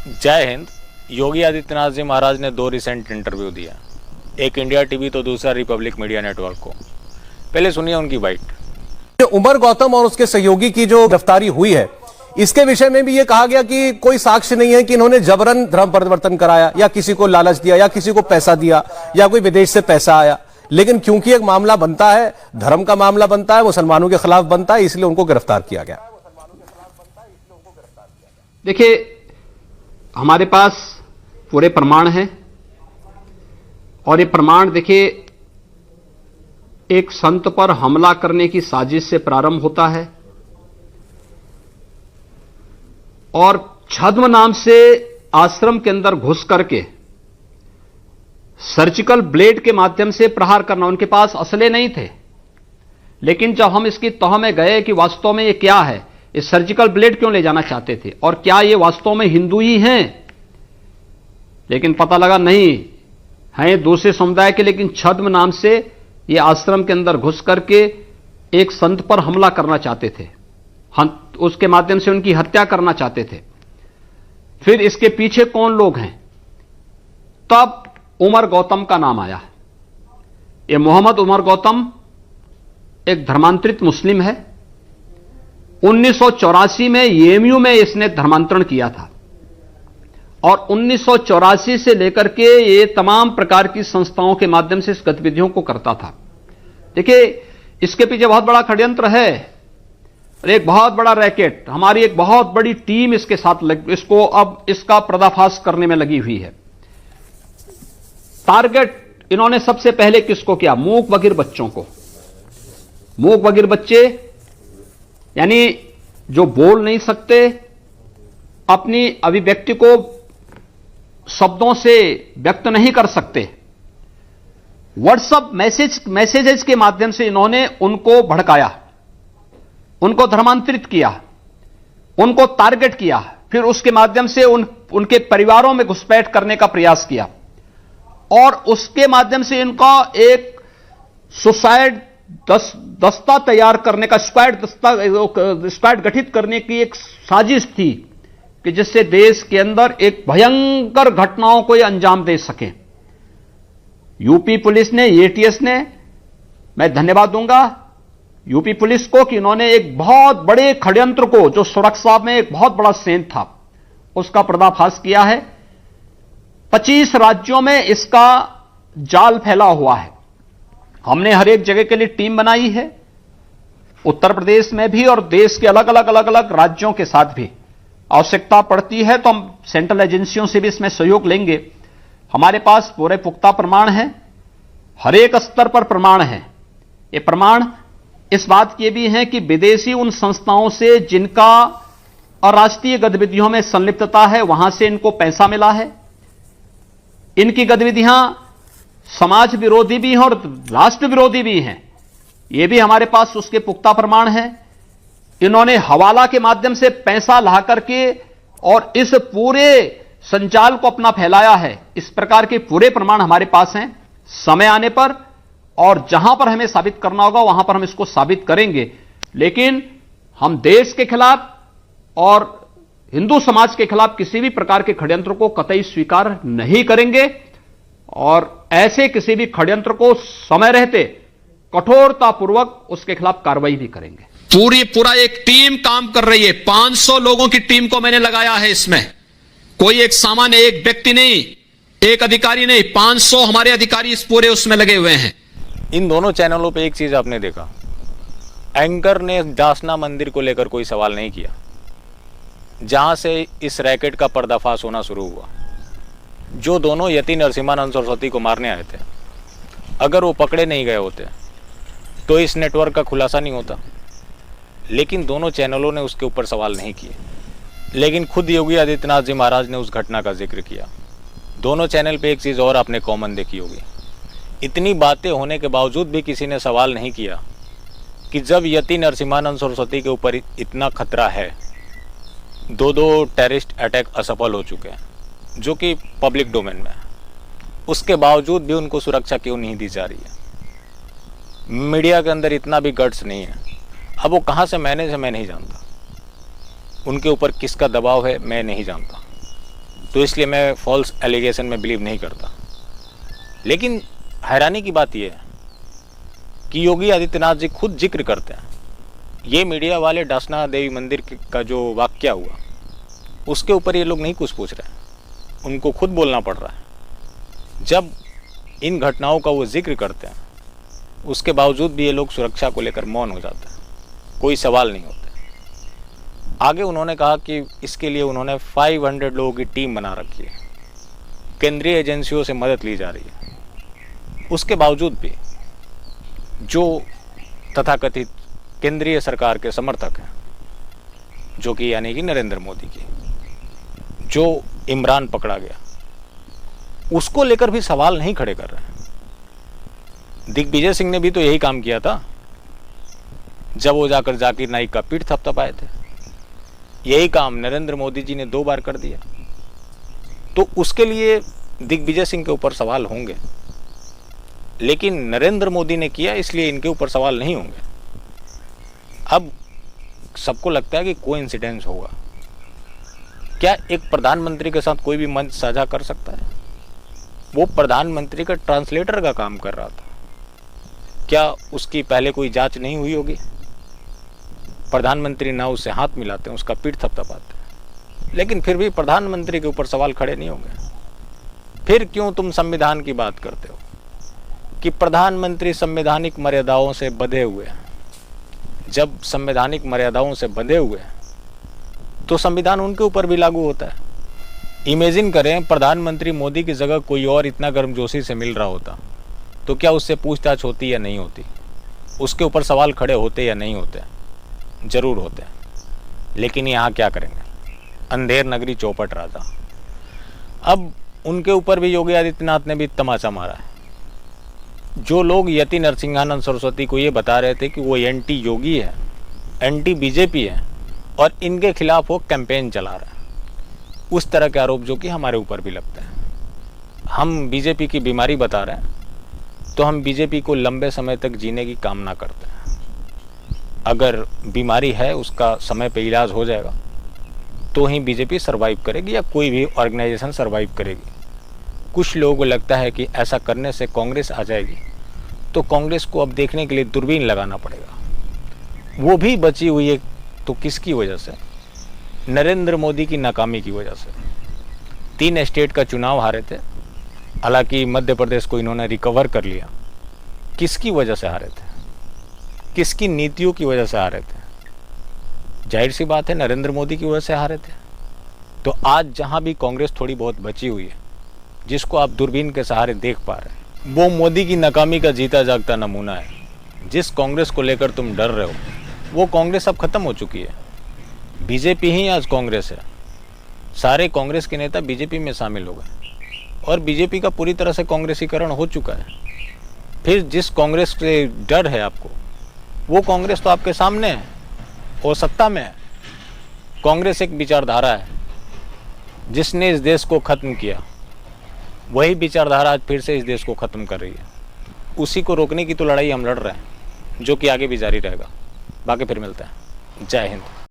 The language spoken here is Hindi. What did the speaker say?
जय हिंद। योगी आदित्यनाथ जी महाराज ने दो रिसेंट इंटरव्यू दिया, एक इंडिया टीवी तो दूसरा रिपब्लिक मीडिया नेटवर्क को। पहले सुनिए उनकी बाइट। उमर गौतम और उसके सहयोगी की जो गिरफ्तारी हुई है, इसके विषय में भी ये कहा गया कि कोई साक्ष्य नहीं है कि इन्होंने जबरन धर्म परिवर्तन कराया या किसी को लालच दिया या किसी को पैसा दिया या कोई विदेश से पैसा आया। लेकिन क्योंकि एक मामला बनता है, धर्म का मामला बनता है, मुसलमानों के खिलाफ बनता है, इसलिए उनको गिरफ्तार किया गया। देखिए, हमारे पास पूरे प्रमाण हैं और ये प्रमाण देखिए, एक संत पर हमला करने की साजिश से प्रारंभ होता है और छद्म नाम से आश्रम के अंदर घुस करके सर्जिकल ब्लेड के माध्यम से प्रहार करना। उनके पास असले नहीं थे, लेकिन जब हम इसकी तह में गए कि वास्तव में ये क्या है, ये सर्जिकल ब्लेड क्यों ले जाना चाहते थे और क्या ये वास्तव में हिंदू ही हैं, लेकिन पता लगा नहीं हैं दूसरे समुदाय के, लेकिन छद्म नाम से ये आश्रम के अंदर घुस करके एक संत पर हमला करना चाहते थे, उसके माध्यम से उनकी हत्या करना चाहते थे। फिर इसके पीछे कौन लोग हैं, तब उमर गौतम का नाम आया। ये मोहम्मद उमर गौतम एक धर्मांतरित मुस्लिम है। 1984 में एएमयू में इसने धर्मांतरण किया था और 1984 से लेकर के ये तमाम प्रकार की संस्थाओं के माध्यम से इस गतिविधियों को करता था। देखिए, इसके पीछे बहुत बड़ा षड्यंत्र है और एक बहुत बड़ा रैकेट, हमारी एक बहुत बड़ी टीम इसके साथ इसको अब इसका पर्दाफाश करने में लगी हुई है। टारगेट इन्होंने सबसे पहले किसको किया? मूक बधिर बच्चों को। मूक बधिर बच्चे यानी जो बोल नहीं सकते, अपनी अभिव्यक्ति को शब्दों से व्यक्त नहीं कर सकते, व्हाट्सएप मैसेजेस के माध्यम से इन्होंने उनको भड़काया, उनको धर्मांतरित किया, उनको टारगेट किया, फिर उसके माध्यम से उनके परिवारों में घुसपैठ करने का प्रयास किया और उसके माध्यम से इनका एक सुसाइड दस्ता तैयार करने का, स्क्वाड गठित करने की एक साजिश थी कि जिससे देश के अंदर एक भयंकर घटनाओं को अंजाम दे सके। यूपी पुलिस ने, एटीएस ने, मैं धन्यवाद दूंगा यूपी पुलिस को कि इन्होंने एक बहुत बड़े षड्यंत्र को, जो सुरक्षा में एक बहुत बड़ा सेंध था, उसका पर्दाफाश किया है। 25 राज्यों में इसका जाल फैला हुआ है। हमने हर एक जगह के लिए टीम बनाई है, उत्तर प्रदेश में भी और देश के अलग अलग राज्यों के साथ भी। आवश्यकता पड़ती है तो हम सेंट्रल एजेंसियों से भी इसमें सहयोग लेंगे। हमारे पास पूरे पुख्ता प्रमाण हैं, हर एक स्तर पर प्रमाण हैं। ये प्रमाण इस बात के भी हैं कि विदेशी उन संस्थाओं से जिनका अराष्ट्रीय गतिविधियों में संलिप्तता है, वहां से इनको पैसा मिला है। इनकी गतिविधियां समाज विरोधी भी हैं और राष्ट्र विरोधी भी हैं, यह भी हमारे पास उसके पुख्ता प्रमाण हैं। इन्होंने हवाला के माध्यम से पैसा ला करके और इस पूरे संजाल को अपना फैलाया है। इस प्रकार के पूरे प्रमाण हमारे पास हैं। समय आने पर और जहां पर हमें साबित करना होगा वहां पर हम इसको साबित करेंगे, लेकिन हम देश के खिलाफ और हिंदू समाज के खिलाफ किसी भी प्रकार के षड्यंत्र को कतई स्वीकार नहीं करेंगे और ऐसे किसी भी षड्यंत्र को समय रहते कठोरतापूर्वक उसके खिलाफ कार्रवाई भी करेंगे। पूरा एक टीम काम कर रही है। 500 लोगों की टीम को मैंने लगाया है इसमें। कोई एक सामान्य एक व्यक्ति नहीं, एक अधिकारी नहीं, 500 हमारे अधिकारी इस पूरे उसमें लगे हुए हैं। इन दोनों चैनलों पे एक चीज आपने देखा, एंकर ने जासना मंदिर को लेकर कोई सवाल नहीं किया, जहां से इस रैकेट का पर्दाफाश होना शुरू हुआ। जो दोनों यति नरसिम्हानंद सरस्वती को मारने आए थे, अगर वो पकड़े नहीं गए होते तो इस नेटवर्क का खुलासा नहीं होता। लेकिन दोनों चैनलों ने उसके ऊपर सवाल नहीं किए, लेकिन खुद योगी आदित्यनाथ जी महाराज ने उस घटना का जिक्र किया। दोनों चैनल पे एक चीज़ और आपने कॉमन देखी होगी, इतनी बातें होने के बावजूद भी किसी ने सवाल नहीं किया कि जब यति नरसिम्हानंद सरस्वती के ऊपर इतना खतरा है, दो टेररिस्ट अटैक असफल हो चुके हैं जो कि पब्लिक डोमेन में है, उसके बावजूद भी उनको सुरक्षा क्यों नहीं दी जा रही है? मीडिया के अंदर इतना भी गट्स नहीं है। अब वो कहाँ से मैं नहीं जानता, उनके ऊपर किसका दबाव है मैं नहीं जानता, तो इसलिए मैं फॉल्स एलिगेशन में बिलीव नहीं करता। लेकिन हैरानी की बात यह है कि योगी आदित्यनाथ जी खुद जिक्र करते हैं, ये मीडिया वाले डासना देवी मंदिर का जो वाकया हुआ उसके ऊपर ये लोग नहीं कुछ पूछ रहे हैं, उनको खुद बोलना पड़ रहा है। जब इन घटनाओं का वो जिक्र करते हैं उसके बावजूद भी ये लोग सुरक्षा को लेकर मौन हो जाते हैं, कोई सवाल नहीं होते। आगे उन्होंने कहा कि इसके लिए उन्होंने 500 लोगों की टीम बना रखी है, केंद्रीय एजेंसियों से मदद ली जा रही है। उसके बावजूद भी जो तथाकथित केंद्रीय सरकार के समर्थक हैं, जो कि यानी कि नरेंद्र मोदी की, जो इमरान पकड़ा गया, उसको लेकर भी सवाल नहीं खड़े कर रहे हैं। दिग्विजय सिंह ने भी तो यही काम किया था जब वो जाकर जाकिर नाइक का पीठ थपथपाए थे। यही काम नरेंद्र मोदी जी ने 2 बार कर दिया। तो उसके लिए दिग्विजय सिंह के ऊपर सवाल होंगे, लेकिन नरेंद्र मोदी ने किया इसलिए इनके ऊपर सवाल नहीं होंगे। अब सबको लगता है कि कोइंसिडेंस होगा। क्या एक प्रधानमंत्री के साथ कोई भी मंच साझा कर सकता है? वो प्रधानमंत्री का ट्रांसलेटर का काम कर रहा था, क्या उसकी पहले कोई जांच नहीं हुई होगी? प्रधानमंत्री ना उससे हाथ मिलाते हैं, उसका पीठ थपथपाते हैं, लेकिन फिर भी प्रधानमंत्री के ऊपर सवाल खड़े नहीं होंगे। फिर क्यों तुम संविधान की बात करते हो कि प्रधानमंत्री संवैधानिक मर्यादाओं से बंधे हुए हैं? जब संवैधानिक मर्यादाओं से बंधे हुए हैं तो संविधान उनके ऊपर भी लागू होता है। इमेजिन करें प्रधानमंत्री मोदी की जगह कोई और इतना गर्मजोशी से मिल रहा होता तो क्या उससे पूछताछ होती या नहीं होती? उसके ऊपर सवाल खड़े होते या नहीं होते? जरूर होते हैं। लेकिन यहाँ क्या करेंगे, अंधेर नगरी चौपट राजा। अब उनके ऊपर भी योगी आदित्यनाथ ने भी तमाचा मारा है। जो लोग यति नरसिंहानंद सरस्वती को ये बता रहे थे कि वो एंटी योगी है, एंटी बीजेपी है और इनके खिलाफ वो कैंपेन चला रहा है, उस तरह के आरोप जो कि हमारे ऊपर भी लगते हैं। हम बीजेपी की बीमारी बता रहे हैं तो हम बीजेपी को लंबे समय तक जीने की कामना करते हैं। अगर बीमारी है उसका समय पे इलाज हो जाएगा तो ही बीजेपी सरवाइव करेगी या कोई भी ऑर्गेनाइजेशन सरवाइव करेगी। कुछ लोगों को लगता है कि ऐसा करने से कांग्रेस आ जाएगी, तो कांग्रेस को अब देखने के लिए दूरबीन लगाना पड़ेगा। वो भी बची हुई है तो किसकी वजह से? नरेंद्र मोदी की नाकामी की वजह से। 3 स्टेट का चुनाव हारे थे, हालांकि मध्य प्रदेश को इन्होंने रिकवर कर लिया। किसकी वजह से हारे थे? किसकी नीतियों की वजह से हारे थे? जाहिर सी बात है नरेंद्र मोदी की वजह से हारे थे। तो आज जहां भी कांग्रेस थोड़ी बहुत बची हुई है, जिसको आप दूरबीन के सहारे देख पा रहे हैं, वो मोदी की नाकामी का जीता जागता नमूना है। जिस कांग्रेस को लेकर तुम डर रहे हो वो कांग्रेस अब खत्म हो चुकी है। बीजेपी ही आज कांग्रेस है। सारे कांग्रेस के नेता बीजेपी में शामिल हो गए और बीजेपी का पूरी तरह से कांग्रेसीकरण हो चुका है। फिर जिस कांग्रेस से डर है आपको, वो कांग्रेस तो आपके सामने है और सत्ता में है। कांग्रेस एक विचारधारा है जिसने इस देश को खत्म किया। वही विचारधारा आज फिर से इस देश को खत्म कर रही है। उसी को रोकने की तो लड़ाई हम लड़ रहे हैं, जो कि आगे भी जारी रहेगा। बाकी फिर मिलते हैं। जय हिंद।